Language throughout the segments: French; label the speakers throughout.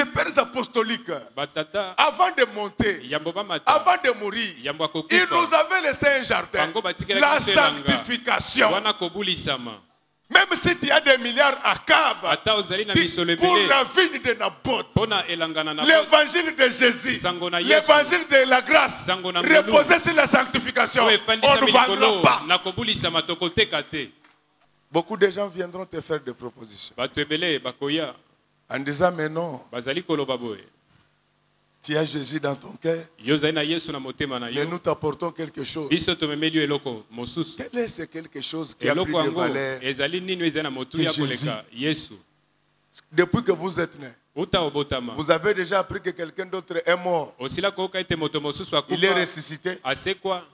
Speaker 1: les pères apostoliques, avant de monter, avant de mourir, ils nous avaient laissé un jardin, la sanctification. Même si tu as des milliards à Cab, pour la vie de Naboth, l'évangile de Jésus, l'évangile de la grâce, reposer sur la sanctification, on ne vendra pas. Beaucoup de gens viendront te faire des propositions en disant mais non, tu as Jésus dans ton cœur, mais nous t'apportons quelque chose. Quel est ce quelque chose qui a plus de valeur que Jésus? Depuis que vous êtes né, vous avez déjà appris que quelqu'un d'autre est mort. Il est ressuscité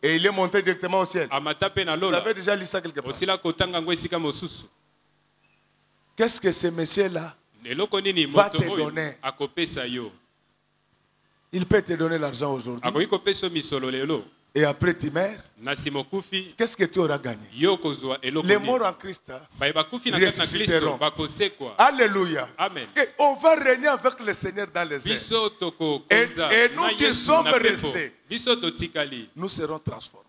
Speaker 1: et il est monté directement au ciel. Vous avez déjà lu ça quelque part. Qu'est-ce que ce monsieur-là va te donner? Il peut te donner l'argent aujourd'hui. Et après tu meurs. Qu'est-ce que tu auras gagné? Les morts en Christ ressusciteront. Alléluia.
Speaker 2: Amen.
Speaker 1: Et on va régner avec le Seigneur dans les airs. Et nous qui sommes restés, nous serons transformés.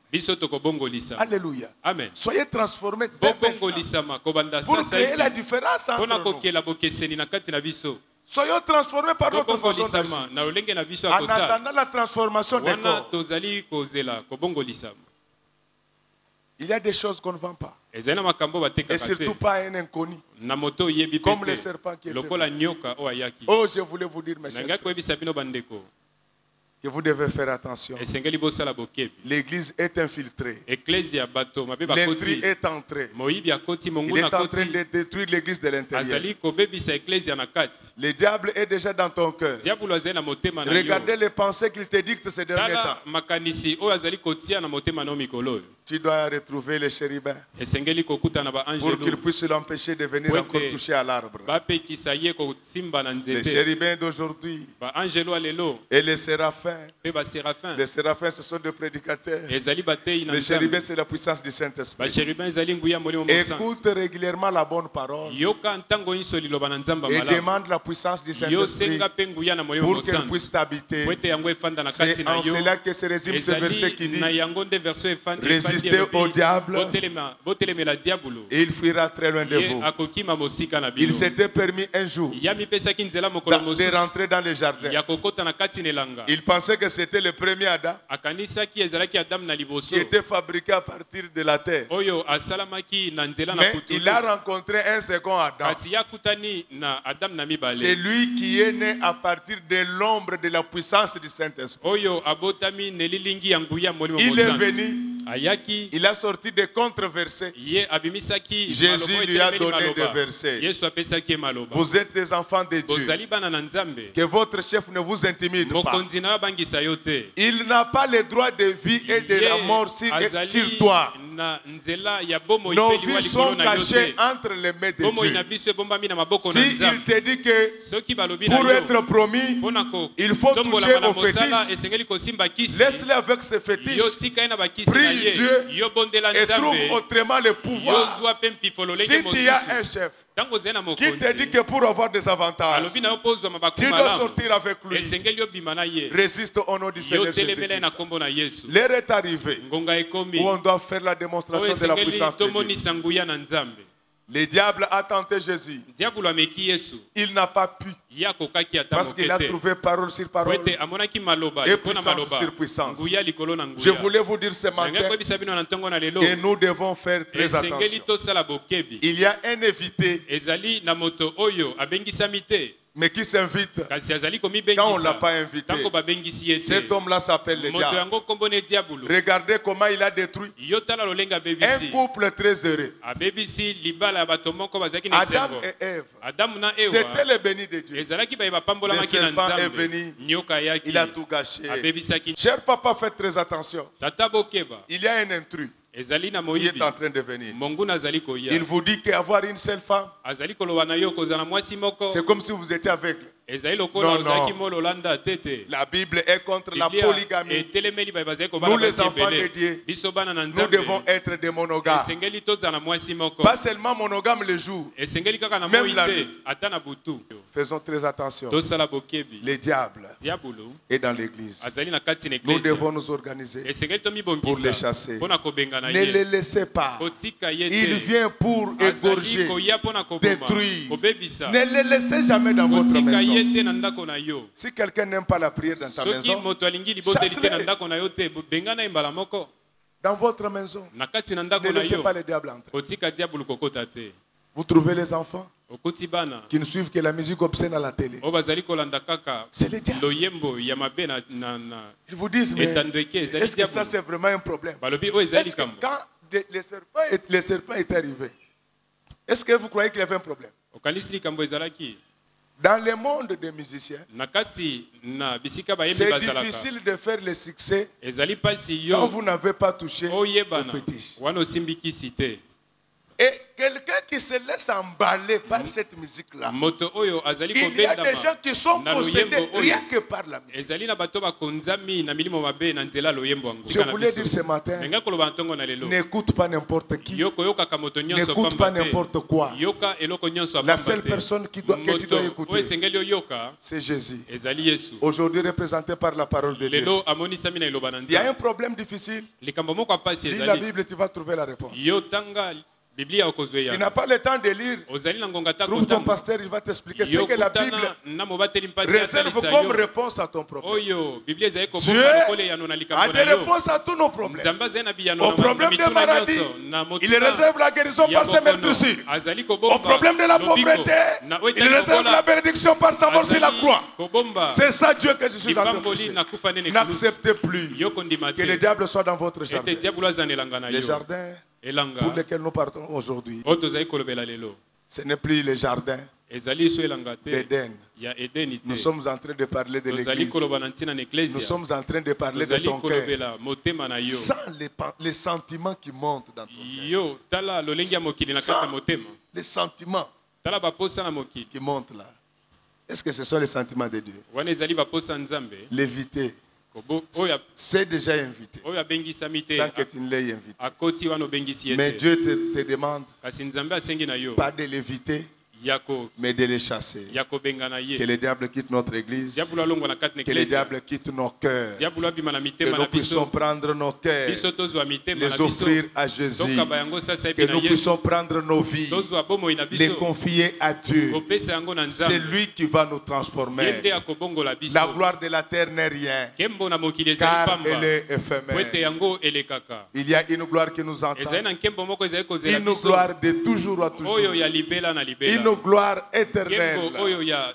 Speaker 1: Alléluia.
Speaker 2: Amen.
Speaker 1: Soyez transformés dès maintenant pour créer la différence entre nous. Soyons transformés par notre façon d'agir. En attendant la transformation des corps. Il y a des choses qu'on ne vend pas. Et surtout pas un inconnu. Comme le serpent qui était venu. Oh, je voulais vous dire, mes chers frères, que vous devez faire attention. L'église est infiltrée. L'intrus est entré. Il est en train de détruire l'église de l'intérieur. Le diable est déjà dans ton cœur. Regardez les pensées qu'il te dicte ces derniers temps. Tu dois retrouver les chérubins pour qu'ils puissent l'empêcher de venir encore toucher à l'arbre. Les chérubins d'aujourd'hui et les séraphins. Les séraphins, ce sont des prédicateurs. Les chérubins, c'est la puissance du Saint-Esprit. Écoute régulièrement la bonne parole et demande la puissance du Saint-Esprit pour qu'elle puisse t'habiter. C'est en cela que se résume ce verset qui dit: résistez au diable et il fuira très loin de vous. Il s'était permis un jour de rentrer dans le jardin. Il pensait que c'était le premier Adam qui était fabriqué à partir de la terre. Mais il a rencontré un second Adam. C'est lui qui est né à partir de l'ombre de la puissance du Saint-Esprit. Il est venu. Il a sorti des contre-versets. Jésus lui a donné des versets. Vous êtes des enfants de Dieu. Que votre chef ne vous intimide pas. Il n'a pas le droit de vie et de la mort sur toi. Nos vies sont cachées entre les mains de Dieu. Si il te dit que pour être promis, il faut toucher au fétiche, laisse-le avec ce fétiche. Prie Dieu et trouve autrement le pouvoir. Si tu as un chef qui te dit que pour avoir des avantages, tu dois sortir avec lui. Résiste au nom du Seigneur Jésus-Christ. L'heure est arrivée où on doit faire la démonstration de la puissance de Dieu. Le diable a tenté Jésus. Il n'a pas pu. Parce qu'il a trouvé parole sur parole et puissance sur puissance. Je voulais vous dire ce matin que nous devons faire très attention. Il y a un invité, mais qui s'invite quand on ne l'a pas invité. Cet homme-là s'appelle le diable. Regardez comment il a détruit un couple très heureux. Adam et Ève, c'était le béni de Dieu. Le serpent est venu, il a tout gâché. Cher papa, faites très attention. Il y a un intrus qui est en train de venir. Il vous dit qu'avoir une seule femme, c'est comme si vous étiez aveugle. Non, non. La Bible est contre la polygamie. Nous, les enfants de Dieu, nous devons être des monogames. Pas seulement monogames le jour, même la nuit. Faisons très attention. Le diable est dans l'église. Nous devons nous organiser pour les chasser. Ne les laissez pas. Il vient pour égorger, détruire. Ne les laissez jamais dans votre maison. Si quelqu'un n'aime pas la prière dans ta maison, chasse-le. Dans votre maison, ne laissez pas le diable entrer. Vous trouvez les enfants qui ne suivent que la musique obscène à la télé. C'est le diable. Ils vous disent, mais est-ce que ça c'est vraiment un problème? Est-ce que quand le serpent est arrivé, est-ce que vous croyez qu'il y avait un problème? Dans le monde des musiciens, c'est difficile de faire le succès quand vous n'avez pas touché au fétiche. Et quelqu'un qui se laisse emballer par cette musique-là, il y a des gens qui sont possédés rien que par la musique. Je voulais dire ce matin, n'écoute pas n'importe qui, n'écoute pas n'importe quoi. La seule personne que tu dois écouter, c'est Jésus. Aujourd'hui représenté par la parole de Dieu. Il y a un problème difficile. Lis la Bible, tu vas trouver la réponse. Tu n'as pas le temps de lire. Trouve ton pasteur, il va t'expliquer ce que la Bible réserve comme réponse à ton problème. Dieu a des réponses à tous nos problèmes. Au problème de maladie, il réserve la guérison par ses meurtrissures. Au problème de la pauvreté, il réserve la bénédiction par sa mort sur la croix. C'est ça Dieu que je suis en train de prêcher. N'acceptez plus que le diable soit dans votre jardin. Les jardins pour lesquels nous partons aujourd'hui, ce n'est plus les jardins d'Éden. Nous sommes en train de parler de l'église. Nous sommes en train de parler de ton cœur. Sans les sentiments qui montent dans ton cœur. Sans les sentiments qui montent là. Est-ce que ce sont les sentiments de Dieu? L'éviter. C'est déjà invité sans que tu ne l'aies invité. Mais Dieu te demande pas de l'éviter, mais de les chasser. Que le diable quitte notre église, que le diable quitte nos cœurs, que nous puissions prendre nos cœurs, les offrir à Jésus, que nous puissions prendre nos vies, les confier à Dieu. C'est lui qui va nous transformer. La gloire de la terre n'est rien, car elle est éphémère. Il y a une gloire qui nous entend, une gloire de toujours à toujours, une gloire éternelle.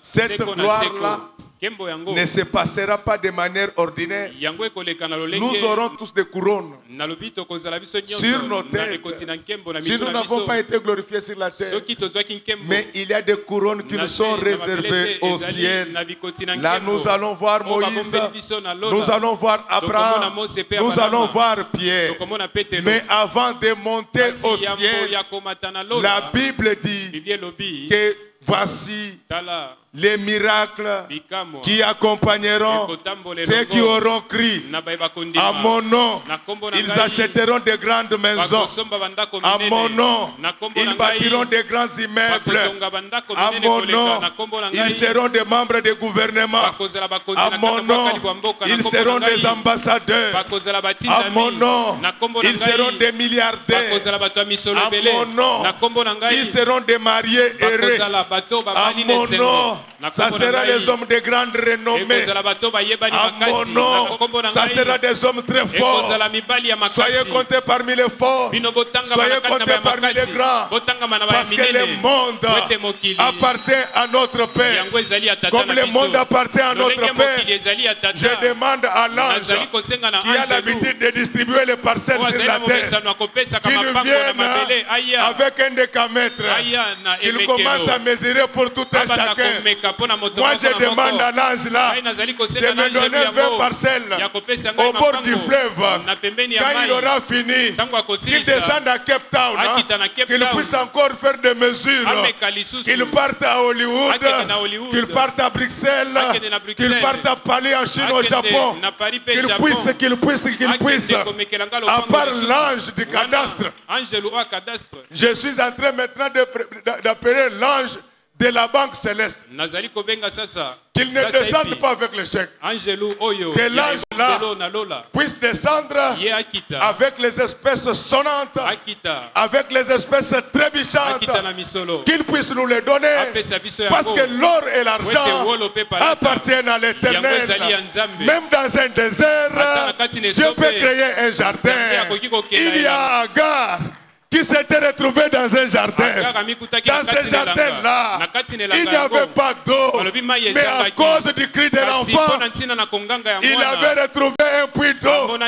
Speaker 1: Cette gloire-là ne se passera pas de manière ordinaire. Nous aurons tous des couronnes sur nos têtes. Si nous n'avons pas été glorifiés sur la terre, mais il y a des couronnes qui nous sont réservées au ciel. Là, nous allons voir Moïse, nous allons voir Abraham, nous allons voir Pierre. Mais avant de monter au ciel, la Bible dit que voici les miracles qui accompagneront ceux qui auront crié à mon nom. Ils achèteront de grandes maisons. À mon nom, ils bâtiront de grands immeubles. À mon nom, ils seront des membres de gouvernement. À mon nom, ils seront des ambassadeurs. À mon nom, ils seront des milliardaires. À mon nom, ils seront des mariés heureux. À mon nom, ça sera des hommes de grande renommée. À mon nom, ça sera des hommes très forts. Soyez comptés parmi les forts. Soyez comptés parmi les grands. Parce que le monde appartient à notre Père. Comme le monde appartient à notre Père, je demande à l'ange qui a l'habitude de distribuer les parcelles sur la terre qu'il vienne avec un décamètre, qu'il commence à mesurer pour tout un chacun Moi je demande à l'ange là de me donner 20 parcelles au bord du fleuve. Quand il aura fini, qu'il descende à Cape Town, qu'il puisse encore faire des mesures, qu'il parte à Hollywood, qu'il parte à Bruxelles, qu'il parte à Paris en Chine, au Japon, qu'il puisse, à part l'ange du cadastre. Je suis en train maintenant d'appeler l'ange de la banque céleste. Qu'il ne descende pas avec le chèque. Que l'ange là puisse descendre avec les espèces sonnantes, avec les espèces trébuchantes, qu'il puisse nous les donner, parce que l'or et l'argent appartiennent à l'Éternel. Même dans un désert, Dieu peut créer un jardin. Il y a Agar qui s'était retrouvé dans un jardin. Dans ce jardin-là, il n'y avait pas d'eau. Mais à cause du cri de l'enfant, il avait retrouvé un puits d'eau.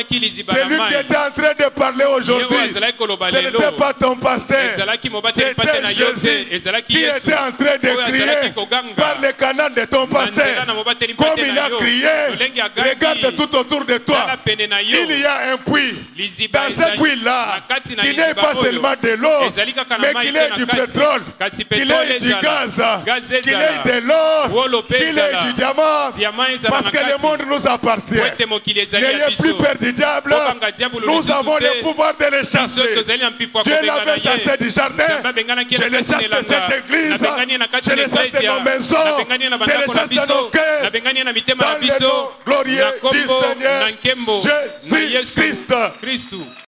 Speaker 1: C'est lui qui était en train de parler aujourd'hui. Ce n'était pas ton pasteur. C'était Jésus qui était en train de crier par le canal de ton pasteur. Comme il a crié, regarde tout autour de toi. Il y a un puits. Dans ce puits-là, qui n'est pas seulement de l'eau, mais qu'il ait du pétrole, qu'il ait du gaz, qu'il ait de l'or, qu'il ait du diamant, parce que le monde nous appartient. N'ayez plus peur du diable, nous avons le pouvoir de les chasser. Dieu l'avait chassé du jardin, je les chasse de cette église, je les chasse de nos maisons, je les chasse de nos cœurs, dans le nom glorieux du Seigneur Jésus-Christ.